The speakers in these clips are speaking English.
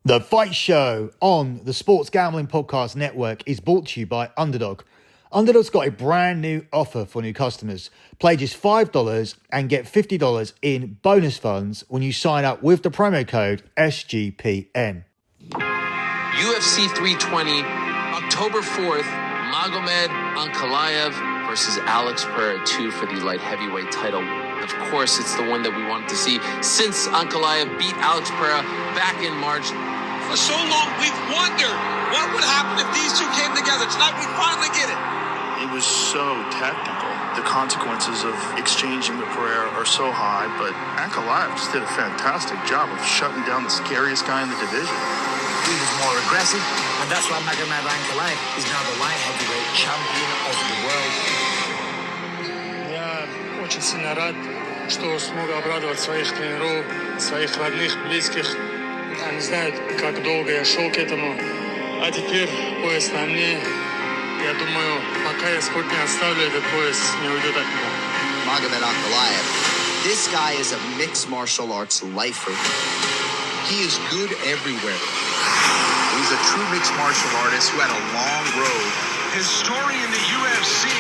The Fight Show on the Sports Gambling Podcast Network is brought to you by Underdog. Underdog's got a brand new offer for new customers. Play just $5 and get $50 in bonus funds when you sign up with the promo code SGPN. UFC 320, October 4th, Magomed Ankalaev versus Alex Pereira 2 for the light heavyweight title. Of course, it's the one that we wanted to see since Ankalaev beat Alex Pereira back in March. For so long, we've wondered what would happen if these two came together. Tonight, we finally get it. It was so technical. The consequences of exchanging with Pereira are so high, but Ankalaev just did a fantastic job of shutting down the scariest guy in the division. He was more aggressive, and that's why Magomed Ankalaev is now the light heavyweight champion of the world. Я очень сильно рад, что смог обрадовать своих тренеров, своих родных, близких. Они знают, как долго я шел к этому. А теперь пояс на мне. Я думаю, пока я спорт не оставлю, этот пояс не уйдет от меня. Magomed Ankalaev. This guy is a mixed martial arts lifer. He is good everywhere. He's a true mixed martial artist who had a long road. His story in the UFC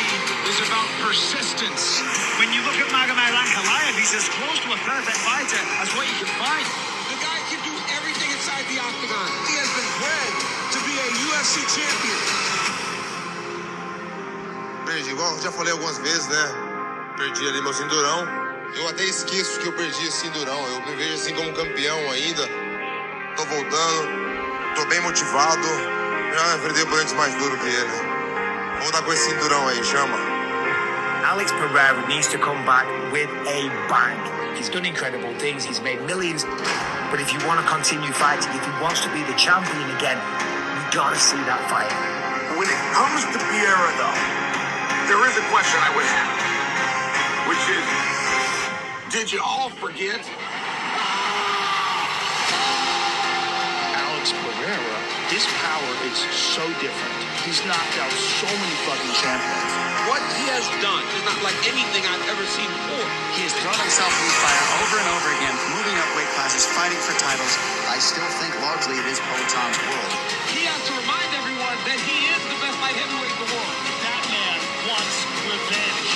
is about persistence. When you look at Magomed Ankalaev, he's as close to a perfect fighter as what you can find. The guy can do everything inside the octagon. He has been bred to be a UFC champion. Perdi, igual eu já falei algumas vezes, né? Perdi ali meu cinturão. Eu até esqueço que eu perdi esse cinturão. Eu me vejo assim como campeão ainda. Tô voltando, tô bem motivado. Já enfrentei oponentes mais duros que ele. Vou voltar com esse cinturão aí, chama. Alex Pereira needs to come back with a bang. He's done incredible things, he's made millions, but if you want to continue fighting, if he wants to be the champion again, you gotta see that fight. When it comes to Pereira, though, there is a question I would have, which is, did you all forget? Alex Pereira, his power is so different. He's knocked out so many fucking champions. What he has done is not like anything I've ever seen before. He has thrown himself in the fire over and over again, moving up weight classes, fighting for titles. I still think largely it is Poetan's world. He has to remind everyone that he is the best light heavyweight in the world. That man wants revenge.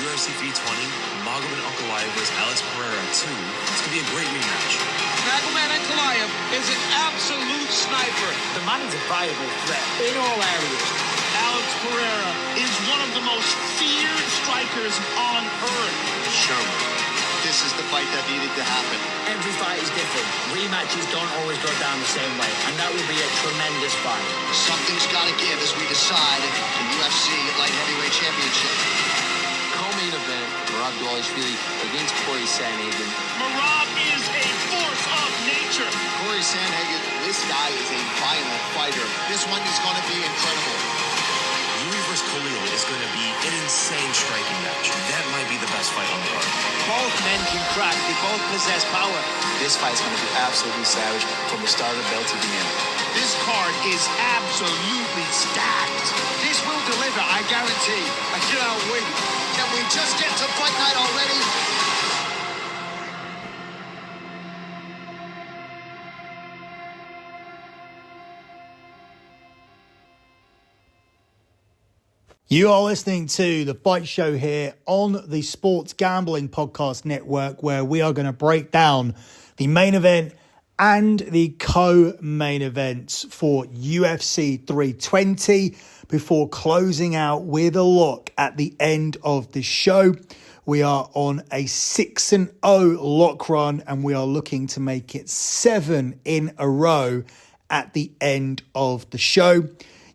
UFC 320, Magomed Ankalaev versus Alex Pereira 2. It's going to be a great rematch. Magomed Ankalaev is an absolute sniper. The man is a viable threat in all areas. Alex Pereira is one of the most feared strikers on earth. Sherman. This is the fight that needed to happen. Every fight is different. Rematches don't always go down the same way, and that will be a tremendous fight. Something's got to give as we decide the UFC Light Heavyweight Championship. Co-main event, Merab Dvalishvili against Cory Sandhagen. Merab is a force of nature. Cory Sandhagen, this guy is a violent fighter. This one is going to be incredible. Yuri versus Khalil is going to be an insane striking match. That might be the best fight on the card. Both men can crack. They both possess power. This fight's going to be absolutely savage from the start of the bell to the end. This card is absolutely stacked. This will deliver, I guarantee. I cannot wait. Can we just get to fight night already? You are listening to The Fight Show here on the Sports Gambling Podcast Network, where we are going to break down the main event and the co-main events for UFC 320 before closing out with a look at the end of the show. We are on a 6-0 lock run, and we are looking to make it 7 in a row at the end of the show.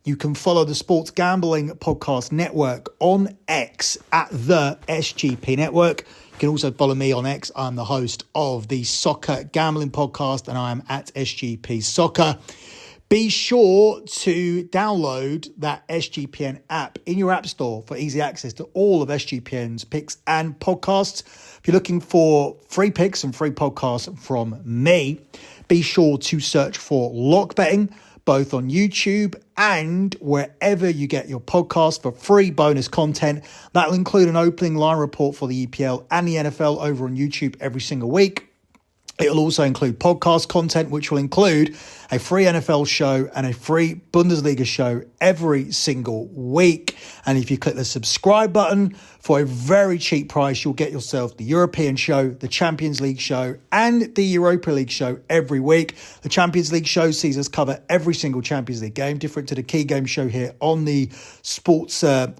You can follow the Sports Gambling Podcast Network on X at the SGP Network. You can also follow me on X. I'm the host of the Soccer Gambling Podcast, and I am at SGP Soccer. Be sure to download that SGPN app in your app store for easy access to all of SGPN's picks and podcasts. If you're looking for free picks and free podcasts from me, be sure to search for Lock Betting, both on YouTube and wherever you get your podcast for free bonus content. That'll include an opening line report for the EPL and the NFL over on YouTube every single week. It'll also include podcast content, which will include a free NFL show and a free Bundesliga show every single week. And if you click the subscribe button, for a very cheap price, you'll get yourself the European show, the Champions League show, and the Europa League show every week. The Champions League show sees us cover every single Champions League game, different to the key game show here on the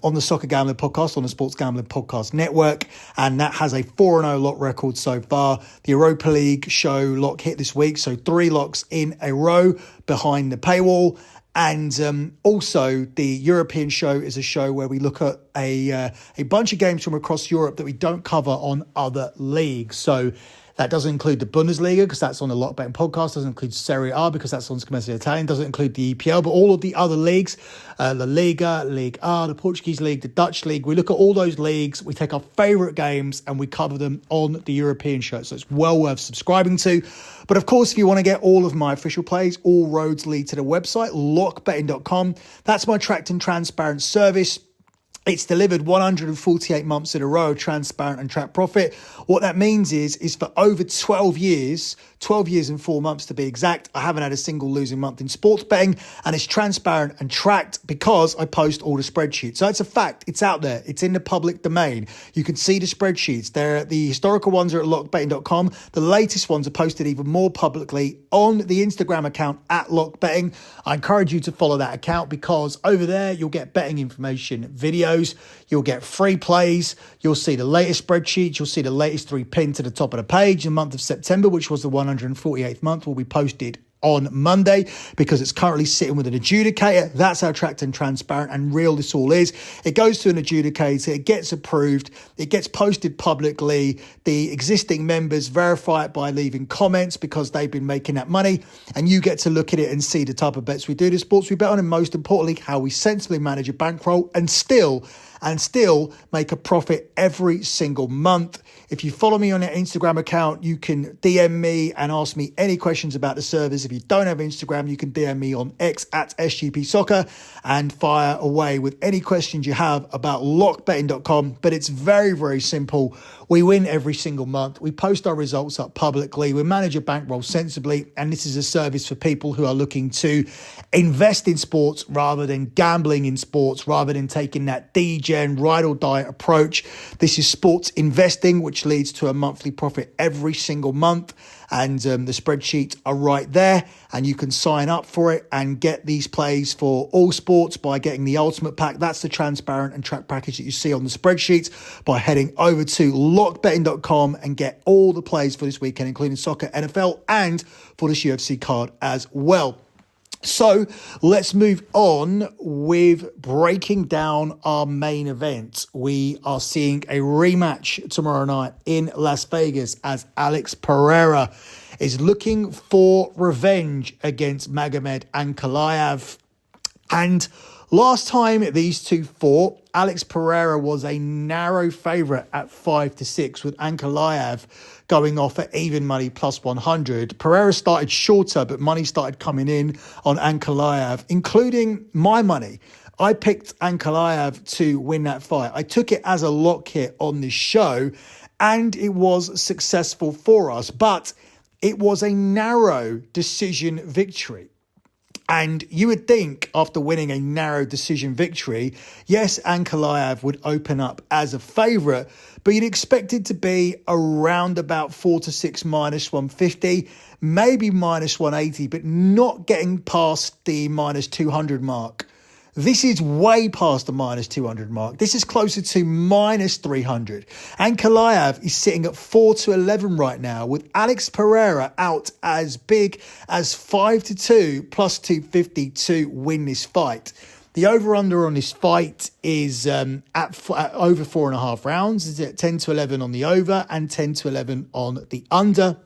on the Soccer Gambling Podcast, on the Sports Gambling Podcast Network. And that has a 4-0 lock record so far. The Europa League show lock hit this week, so 3 locks in a row behind the paywall. And also the European show is a show where we look at a bunch of games from across Europe that we don't cover on other leagues. So that doesn't include the Bundesliga because that's on the Lock Betting Podcast. Doesn't include Serie A because that's on Scommesso Italian. Doesn't include the EPL, but all of the other leagues, La Liga, Ligue A, the Portuguese League, the Dutch League. We look at all those leagues. We take our favourite games and we cover them on the European show. So it's well worth subscribing to. But of course, if you want to get all of my official plays, all roads lead to the website, lockbetting.com. That's my tracked and transparent service. It's delivered 148 months in a row of transparent and tracked profit. What that means is for over 12 years and 4 months to be exact, I haven't had a single losing month in sports betting, and it's transparent and tracked because I post all the spreadsheets. So it's a fact. It's out there. It's in the public domain. You can see the spreadsheets. The historical ones are at lockbetting.com. The latest ones are posted even more publicly on the Instagram account at lockbetting. I encourage you to follow that account because over there you'll get betting information, videos, you'll get free plays, you'll see the latest spreadsheets, you'll see the latest 3 pinned to the top of the page. The month of September, which was the 148th month, will be posted on Monday because it's currently sitting with an adjudicator. That's how tracked and transparent and real this all is. It goes to an adjudicator, it gets approved, it gets posted publicly. The existing members verify it by leaving comments because they've been making that money, and you get to look at it and see the type of bets we do, the sports we bet on, and most importantly, how we sensibly manage a bankroll and still make a profit every single month. If you follow me on that Instagram account, you can DM me and ask me any questions about the service. If you don't have Instagram, you can DM me on X at SGP Soccer and fire away with any questions you have about lockbetting.com. But it's very, very simple. We win every single month. We post our results up publicly. We manage a bankroll sensibly. And this is a service for people who are looking to invest in sports rather than gambling in sports, rather than taking that degen ride or die approach. This is sports investing, which leads to a monthly profit every single month. And the spreadsheets are right there, and you can sign up for it and get these plays for all sports by getting the ultimate pack. That's the transparent and track package that you see on the spreadsheets, by heading over to lockbetting.com and get all the plays for this weekend, including soccer, NFL, and for this UFC card as well. So let's move on with breaking down our main event. We are seeing a rematch tomorrow night in Las Vegas as Alex Pereira is looking for revenge against Magomed Ankalaev. And last time these two fought, Alex Pereira was a narrow favourite at 5-6, with Ankalaev going off at even money plus 100. Pereira started shorter, but money started coming in on Ankalaev, including my money. I picked Ankalaev to win that fight. I took it as a lock hit on this show, and it was successful for us, but it was a narrow decision victory. And you would think after winning a narrow decision victory, yes, Ankalaev would open up as a favourite, but you'd expect it to be around about 4-6 minus 150, maybe minus 180, but not getting past the minus 200 mark. This is way past the minus 200 mark. This is closer to minus 300. Ankalaev is sitting at 4-11 right now, with Alex Pereira out as big as 5-2 plus 250 to win this fight. The over-under on this fight is at over 4.5 rounds. It's at 10-11 on the over and 10-11 on the under.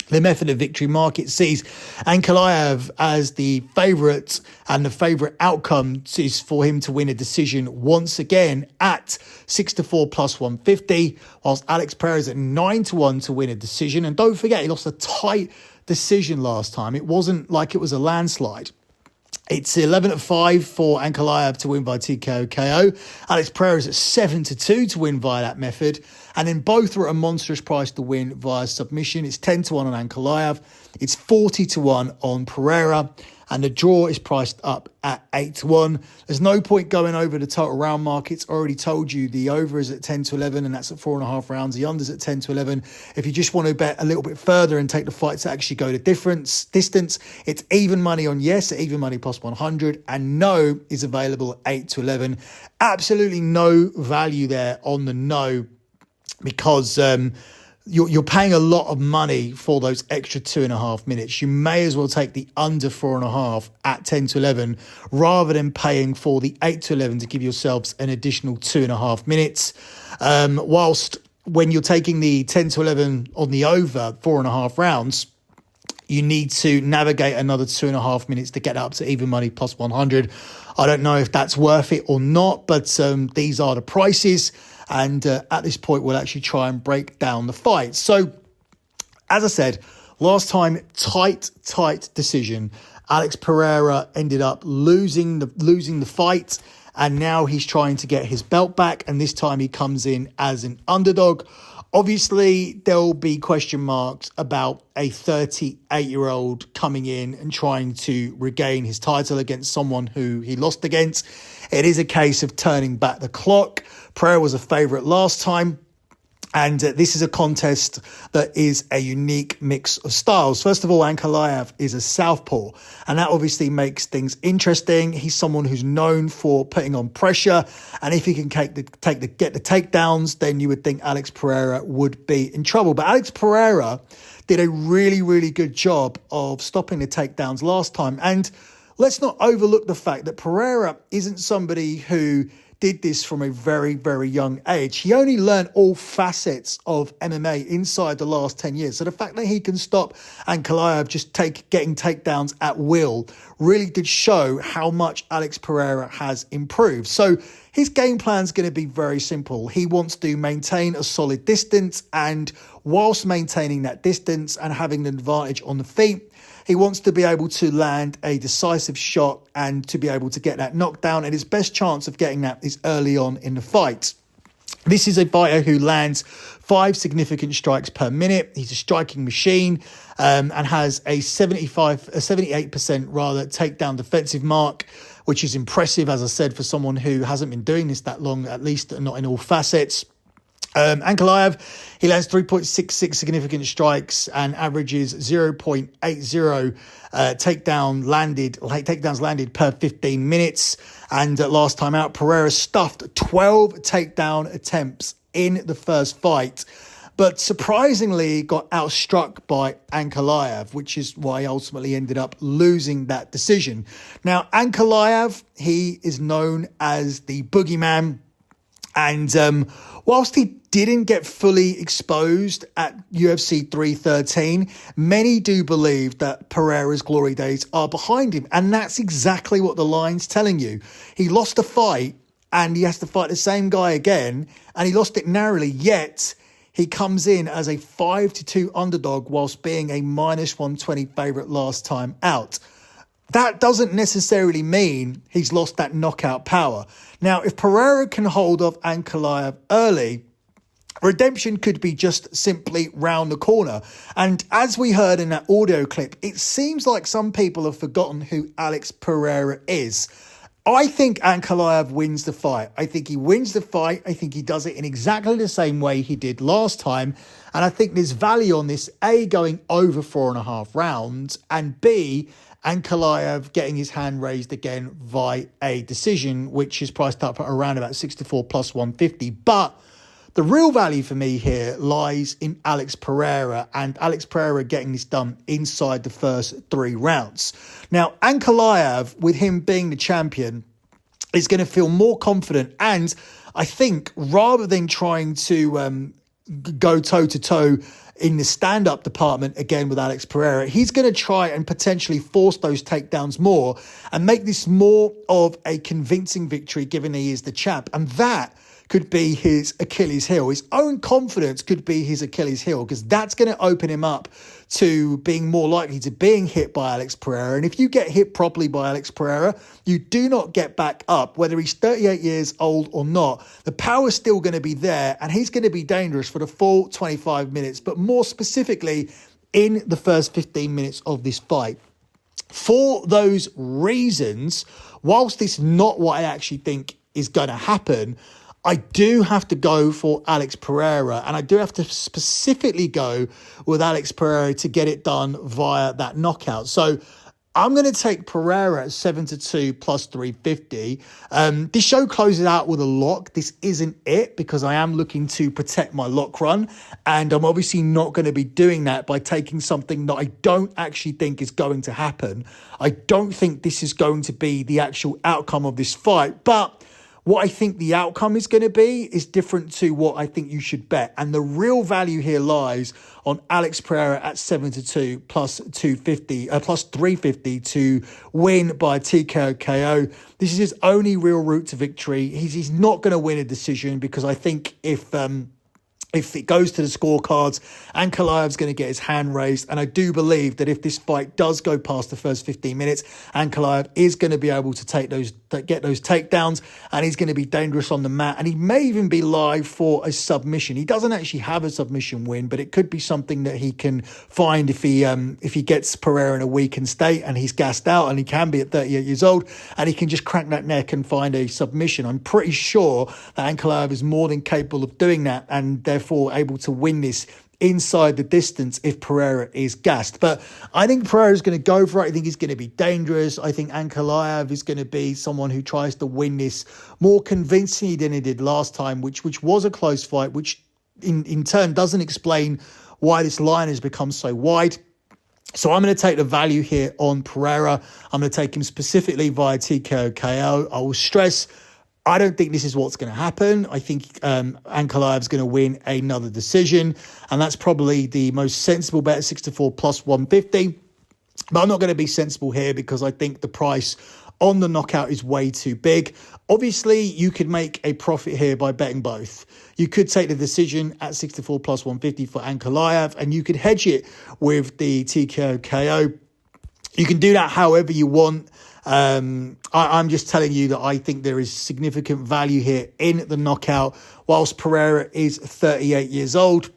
The method of victory market sees Ankalaev as the favourite, and the favourite outcome is for him to win a decision once again at 6-4 plus 150, whilst Alex Pereira is at 9-1 to win a decision. And don't forget, he lost a tight decision last time. It wasn't like it was a landslide. It's 11-5 for Ankalaev to win by TKO KO. Alex Pereira is at 7-2 to win via that method. And then both are at a monstrous price to win via submission. It's 10-1 on Ankalaev. It's 40-1 on Pereira. And the draw is priced up at 8-1. There's no point going over the total round mark. It's already told you the over is at 10-11, and that's at 4.5 rounds. The under's at 10-11. If you just want to bet a little bit further and take the fights that actually go the distance, it's even money on yes, even money plus 100, and no is available at 8-11. Absolutely no value there on the no, because you're paying a lot of money for those extra 2.5 minutes. You may as well take the under 4.5 at 10-11 rather than paying for the 8-11 to give yourselves an additional 2.5 minutes. Whilst when you're taking the 10-11 on the over 4.5 rounds, you need to navigate another 2.5 minutes to get up to even money plus 100. I don't know if that's worth it or not, but these are the prices. And at this point, we'll actually try and break down the fight. So, as I said, last time, tight decision. Alex Pereira ended up losing the fight, and now he's trying to get his belt back, and this time he comes in as an underdog. Obviously, there'll be question marks about a 38-year-old coming in and trying to regain his title against someone who he lost against. It is a case of turning back the clock. Pereira was a favourite last time. And this is a contest that is a unique mix of styles. First of all, Ankalaev is a southpaw, and that obviously makes things interesting. He's someone who's known for putting on pressure, and if he can get the takedowns, then you would think Alex Pereira would be in trouble. But Alex Pereira did a really, really good job of stopping the takedowns last time. And let's not overlook the fact that Pereira isn't somebody who did this from a very, very young age. He only learned all facets of MMA inside the last 10 years. So the fact that he can stop Ankalaev just getting takedowns at will really did show how much Alex Pereira has improved. So his game plan is going to be very simple. He wants to maintain a solid distance, and whilst maintaining that distance and having the advantage on the feet, he wants to be able to land a decisive shot and to be able to get that knockdown. And his best chance of getting that is early on in the fight. This is a fighter who lands 5 significant strikes per minute. He's a striking machine and has a 78% takedown defensive mark, which is impressive, as I said, for someone who hasn't been doing this that long, at least not in all facets. Ankalaev, he lands 3.66 significant strikes and averages 0.80 takedowns landed per 15 minutes. And last time out, Pereira stuffed 12 takedown attempts in the first fight, but surprisingly got outstruck by Ankalaev, which is why he ultimately ended up losing that decision. Now, Ankalaev, he is known as the boogeyman. And whilst he didn't get fully exposed at UFC 313, many do believe that Pereira's glory days are behind him. And that's exactly what the line's telling you. He lost a fight and he has to fight the same guy again, and he lost it narrowly, yet he comes in as a 5-2 underdog whilst being a -120 favourite last time out. That doesn't necessarily mean he's lost that knockout power. Now, if Pereira can hold off Ankalaev early, redemption could be just simply round the corner. And as we heard in that audio clip, it seems like some people have forgotten who Alex Pereira is. I think Ankalaev wins the fight. I think he wins the fight. I think he does it in exactly the same way he did last time. And I think there's value on this, A, going over 4.5 rounds, and B, Ankalaev getting his hand raised again via a decision, which is priced up at around about 64 plus 150. But the real value for me here lies in Alex Pereira, and Alex Pereira getting this done inside the first 3 rounds. Now, Ankalaev, with him being the champion, is going to feel more confident. And I think rather than trying to go toe-to-toe in the stand-up department again with Alex Pereira, he's going to try and potentially force those takedowns more and make this more of a convincing victory, given he is the champ. And that could be his Achilles heel. His own confidence could be his Achilles heel, because that's going to open him up to being more likely to being hit by Alex Pereira. And if you get hit properly by Alex Pereira, you do not get back up, whether he's 38 years old or not. The power's still going to be there, and he's going to be dangerous for the full 25 minutes, but more specifically in the first 15 minutes of this fight. For those reasons, whilst it's not what I actually think is going to happen, I do have to go for Alex Pereira, and I do have to specifically go with Alex Pereira to get it done via that knockout. So I'm going to take Pereira at 7-2 plus 350. This show closes out with a lock. This isn't it, because I am looking to protect my lock run, and I'm obviously not going to be doing that by taking something that I don't actually think is going to happen. I don't think this is going to be the actual outcome of this fight, but what I think the outcome is going to be is different to what I think you should bet. And the real value here lies on Alex Pereira at 7-2 plus 250, plus 350 to win by TKO KO. This is his only real route to victory. He's not going to win a decision, because I think if it goes to the scorecards, Ankalaev's going to get his hand raised. And I do believe that if this fight does go past the first 15 minutes, Ankalaev is going to be able to get those takedowns, and he's going to be dangerous on the mat. And he may even be live for a submission. He doesn't actually have a submission win, but it could be something that he can find if he gets Pereira in a weakened state and he's gassed out, and he can be at 38 years old, and he can just crack that neck and find a submission. I'm pretty sure that Ankalaev is more than capable of doing that, and therefore able to win this inside the distance if Pereira is gassed. But I think Pereira is going to go for it. I think he's going to be dangerous. I think Ankalaev is going to be someone who tries to win this more convincingly than he did last time, which was a close fight, which in turn doesn't explain why this line has become so wide. So I'm going to take the value here on Pereira. I'm going to take him specifically via TKO KO. I will stress, I don't think this is what's going to happen. I think Ankalaev's going to win another decision, and that's probably the most sensible bet, 6-4 plus 150. But I'm not going to be sensible here, because I think the price on the knockout is way too big. Obviously, you could make a profit here by betting both. You could take the decision at 6-4 plus 150 for Ankalaev, and you could hedge it with the TKO KO. You can do that however you want. I'm just telling you that I think there is significant value here in the knockout. Whilst Pereira is 38 years old,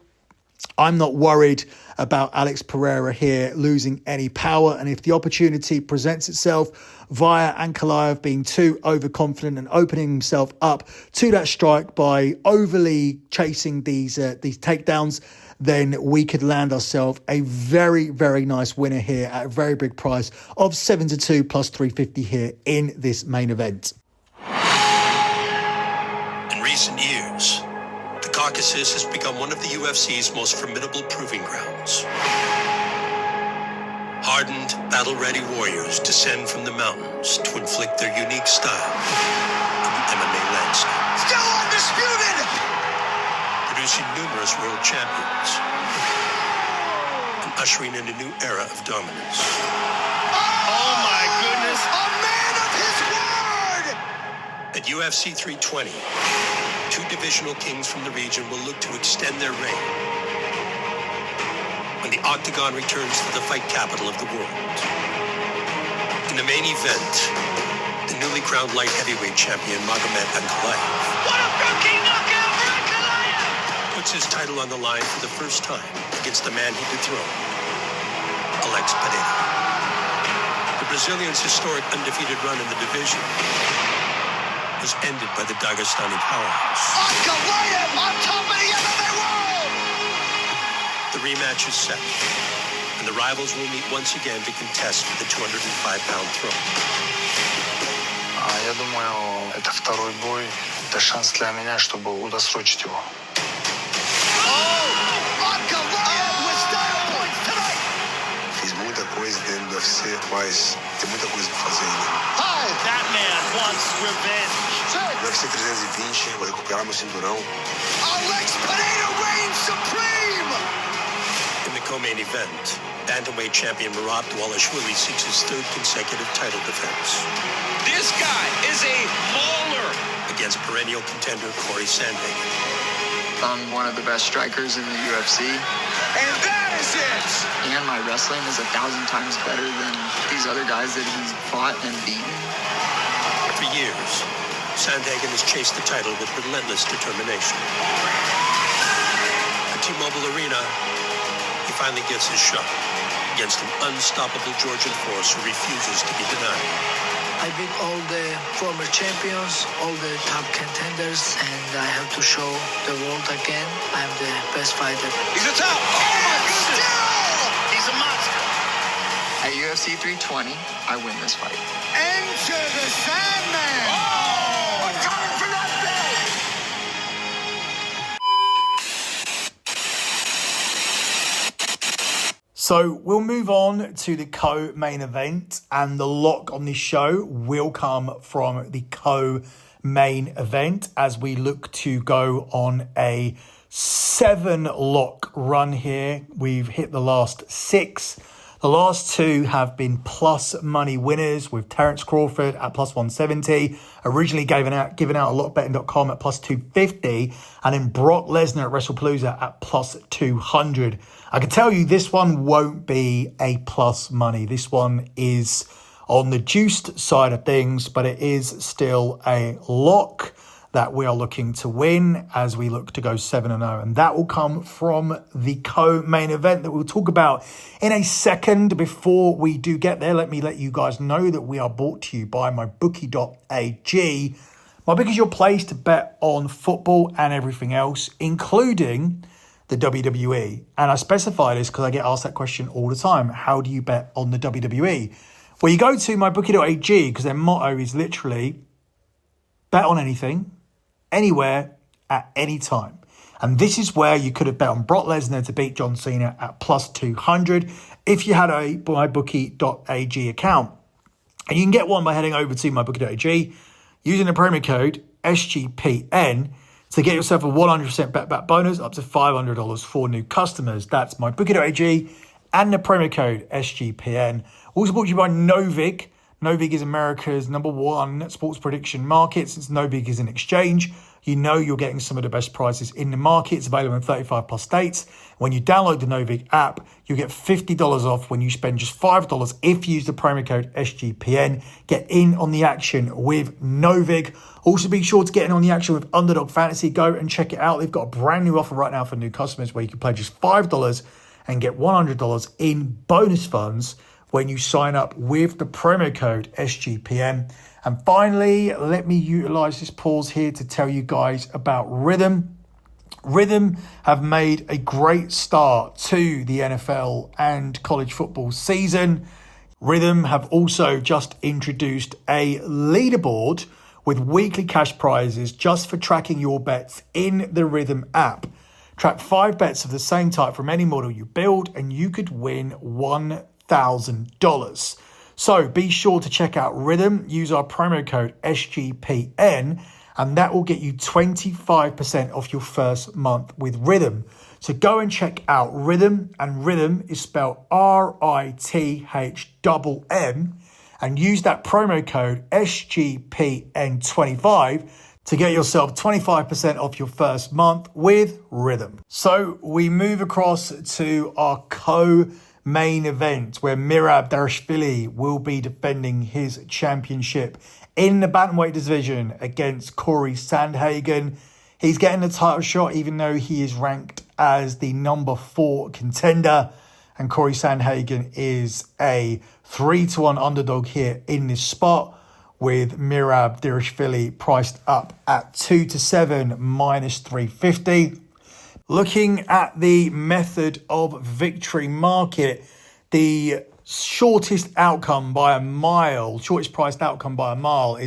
I'm not worried about Alex Pereira here losing any power. And if the opportunity presents itself via Ankalaev being too overconfident and opening himself up to that strike by overly chasing these takedowns, then we could land ourselves a very, very nice winner here at a very big price of 7-2 plus 350 here in this main event. In recent years, the Caucasus has become one of the UFC's most formidable proving grounds. Hardened, battle-ready warriors descend from the mountains to inflict their unique style on the MMA landscape. Still undisputed! Producing numerous world champions and ushering in a new era of dominance. Oh my goodness! A man of his word! At UFC 320, two divisional kings from the region will look to extend their reign when the Octagon returns to the fight capital of the world. In the main event, the newly crowned light heavyweight champion Magomed Ankalaev. What a rookie knockout for Ankalaev! Puts his title on the line for the first time against the man he dethroned, Alex Pereira. The Brazilian's historic undefeated run in the division was ended by the Dagestani powerhouse. Ankalaev on top of the MMA world! The rematch is set, and the rivals will meet once again to contest for the 205-pound throne. Я думаю, это второй бой. Это шанс для меня, чтобы удосрочить его. Fiz muita coisa dentro do UFC, mas tem muita coisa pra fazer ainda. That man wants revenge. No UFC 320, vou recuperar meu cinturão. Alex Pereira reigns supreme! In the co-main event, bantamweight champion Merab Dvalishvili seeks his third consecutive title defense. This guy is a mauler. Against perennial contender Cory Sandhagen. I'm one of the best strikers in the UFC. And that is it! And my wrestling is 1,000 times better than these other guys that he's fought and beaten. For years, Sandhagen has chased the title with relentless determination. At T-Mobile Arena, he finally gets his shot against an unstoppable Georgian force who refuses to be denied. I beat all the former champions, all the top contenders, and I have to show the world again I'm the best fighter. He's a top! Oh my goodness! He's a monster! At UFC 320, I win this fight. Enter the Sandman! Oh! We're coming for that belt! So we'll move on to the co-main event, and the lock on this show will come from the co-main event as we look to go on a 7-lock run here. We've hit the last 6. The last 2 have been plus money winners, with Terence Crawford at plus 170, originally given out at lockbetting.com at plus 250, and then Brock Lesnar at WrestlePalooza at plus 200. I can tell you this one won't be a plus money. This one is on the juiced side of things, but it is still a lock that we are looking to win as we look to go 7-0. And that will come from the co-main event that we'll talk about in a second. Before we do get there, let me let you guys know that we are brought to you by mybookie.ag. MyBookie is your place to bet on football and everything else, including the WWE. And I specify this because I get asked that question all the time. How do you bet on the WWE? Well, you go to mybookie.ag because their motto is literally bet on anything, anywhere, at any time. And this is where you could have bet on Brock Lesnar to beat John Cena at plus 200 if you had a mybookie.ag account. And you can get one by heading over to mybookie.ag using the promo code SGPN to get yourself a 100% bet back bonus up to $500 for new customers. That's mybookie.ag and the promo code SGPN. Also brought to you by Novig. Novig is America's #1 sports prediction market. Since Novig is an exchange, you know you're getting some of the best prices in the market. It's available in 35 plus states. When you download the Novig app, you get $50 off when you spend just $5 if you use the promo code SGPN. Get in on the action with Novig. Also be sure to get in on the action with Underdog Fantasy. Go and check it out. They've got a brand new offer right now for new customers where you can play just $5 and get $100 in bonus funds when you sign up with the promo code SGPN. And finally, let me utilize this pause here to tell you guys about Rhythm. Rhythm have made a great start to the NFL and college football season. Rhythm have also just introduced a leaderboard with weekly cash prizes just for tracking your bets in the Rhythm app. Track 5 bets of the same type from any model you build, and you could win $1,000. So be sure to check out Rhythm. Use our promo code SGPN, and that will get you 25% off your first month with Rhythm. So go and check out Rhythm, and Rhythm is spelled RITHMM, and use that promo code SGPN25 to get yourself 25% off your first month with Rhythm. So we move across to our co-main event where Merab Dvalishvili will be defending his championship in the bantamweight division against Cory Sandhagen. He's getting the title shot even though he is ranked as the #4 contender. And Cory Sandhagen is a 3-1 underdog here in this spot, with Merab Dvalishvili priced up at 2-7 minus 350. Looking at the method of victory market, the shortest priced outcome by a mile is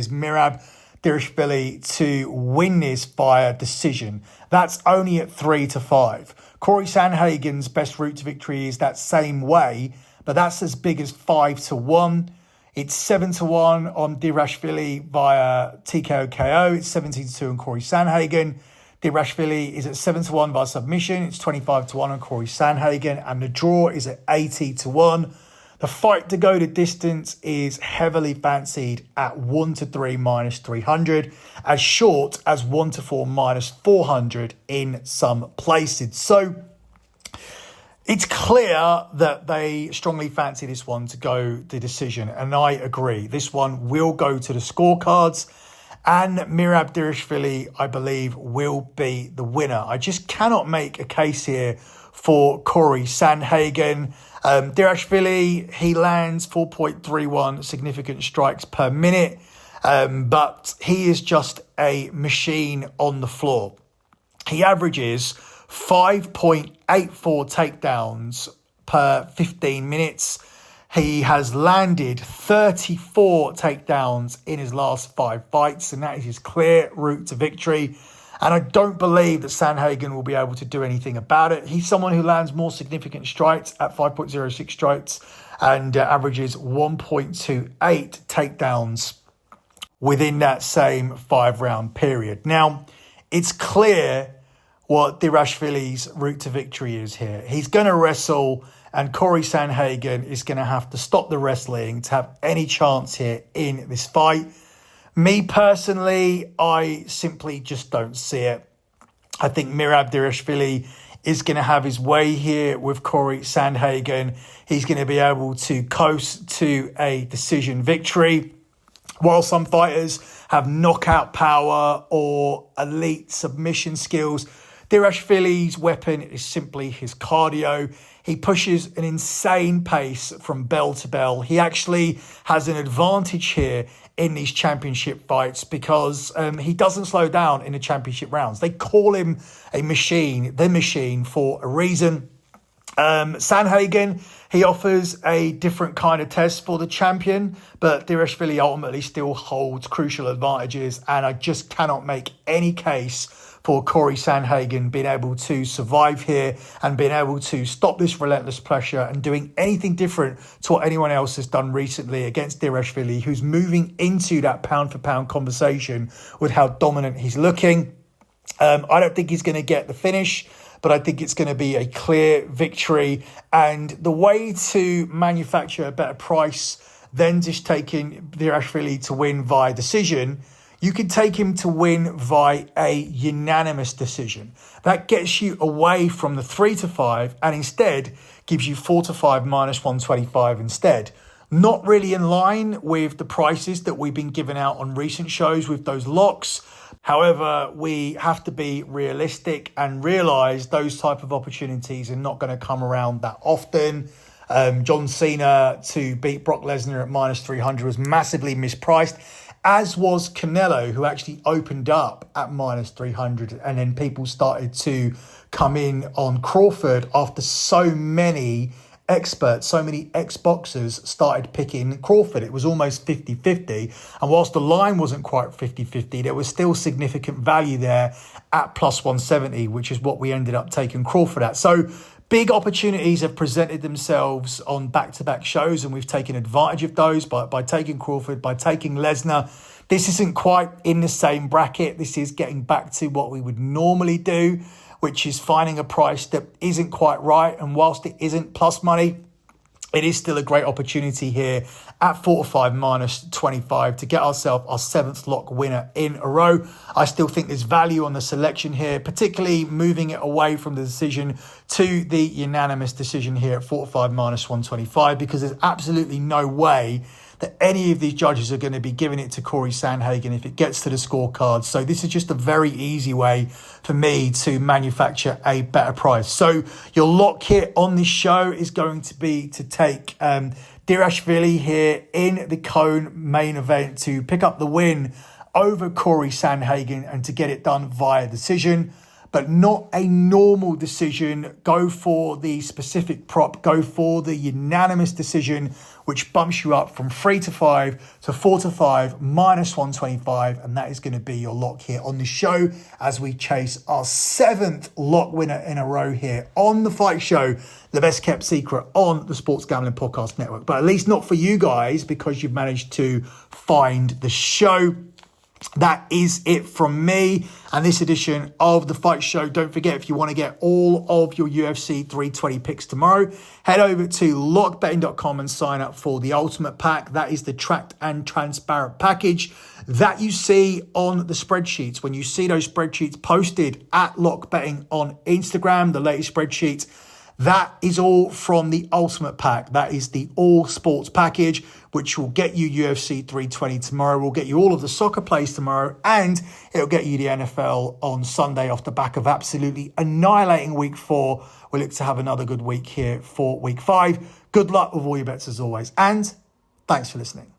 Merab Dvalishvili to win this via decision. That's only at 3-5. Cory Sandhagen's best route to victory is that same way, but that's as big as 5-1. It's 7-1 on Dvalishvili via TKO KO. It's 17-2 on Cory Sandhagen. Dvalishvili is at 7-1 by submission. It's 25-1 on Cory Sandhagen, and the draw is at 80-1. The fight to go the distance is heavily fancied at 1-3 minus 300, as short as 1-4 minus 400 in some places. So it's clear that they strongly fancy this one to go the decision, and I agree. This one will go to the scorecards, and Merab Dvalishvili, I believe, will be the winner. I just cannot make a case here for Cory Sandhagen. Dvalishvili, he lands 4.31 significant strikes per minute, but he is just a machine on the floor. He averages 5.84 takedowns per 15 minutes. He has landed 34 takedowns in his last 5 fights, and that is his clear route to victory. And I don't believe that Sandhagen will be able to do anything about it. He's someone who lands more significant strikes at 5.06 strikes and averages 1.28 takedowns within that same 5-round period. Now, it's clear what Dvalishvili's route to victory is here. He's going to wrestle, and Cory Sandhagen is going to have to stop the wrestling to have any chance here in this fight. Me personally, I simply just don't see it. I think Merab Dvalishvili is going to have his way here with Cory Sandhagen. He's going to be able to coast to a decision victory. While some fighters have knockout power or elite submission skills, Dvalishvili's weapon is simply his cardio. He pushes an insane pace from bell to bell. He actually has an advantage here in these championship fights because he doesn't slow down in the championship rounds. They call him a machine, the machine, for a reason. Sandhagen, he offers a different kind of test for the champion, but Dvalishvili ultimately still holds crucial advantages, and I just cannot make any case for Cory Sandhagen being able to survive here and being able to stop this relentless pressure and doing anything different to what anyone else has done recently against Dvalishvili, who's moving into that pound-for-pound conversation with how dominant he's looking. I don't think he's going to get the finish, but I think it's going to be a clear victory. And the way to manufacture a better price than just taking Dvalishvili to win via decision, you can take him to win via a unanimous decision. That gets you away from the 3-5 and instead gives you 4-5 minus 125 instead. Not really in line with the prices that we've been giving out on recent shows with those locks. However, we have to be realistic and realise those type of opportunities are not going to come around that often. John Cena to beat Brock Lesnar at minus 300 was massively mispriced, as was Canelo, who actually opened up at minus 300. And then people started to come in on Crawford after so many experts, so many ex-boxers started picking Crawford. It was almost 50-50. And whilst the line wasn't quite 50-50, there was still significant value there at plus 170, which is what we ended up taking Crawford at. So big opportunities have presented themselves on back-to-back shows, and we've taken advantage of those by taking Crawford, by taking Lesnar. This isn't quite in the same bracket. This is getting back to what we would normally do, which is finding a price that isn't quite right. And whilst it isn't plus money, it is still a great opportunity here at 4-5 minus 25 to get ourselves our 7th lock winner in a row. I still think there's value on the selection here, particularly moving it away from the decision to the unanimous decision here at 4-5 minus 125, because there's absolutely no way that any of these judges are going to be giving it to Cory Sandhagen if it gets to the scorecards. So this is just a very easy way for me to manufacture a better price. So your lock here on this show is going to be to take Dvalishvili here in the Cone main event to pick up the win over Cory Sandhagen and to get it done via decision, but not a normal decision. Go for the specific prop, go for the unanimous decision, which bumps you up from 3-5 to 4-5 minus 125. And that is going to be your lock here on the show as we chase our 7th lock winner in a row here on the Fight Show, the best kept secret on the Sports Gambling Podcast Network. But at least not for you guys, because you've managed to find the show. that is it from me and this edition of The Fight Show. Don't forget, if you want to get all of your UFC 320 picks tomorrow, head over to lockbetting.com and sign up for the Ultimate Pack. That is the tracked and transparent package that you see on the spreadsheets. When you see those spreadsheets posted at LockBetting on Instagram, the latest spreadsheets, that is all from the Ultimate Pack. That is the all sports package, which will get you UFC 320 tomorrow. We'll get you all of the soccer plays tomorrow, and it'll get you the NFL on Sunday off the back of absolutely annihilating week 4. We look to have another good week here for week 5. Good luck with all your bets as always, and thanks for listening.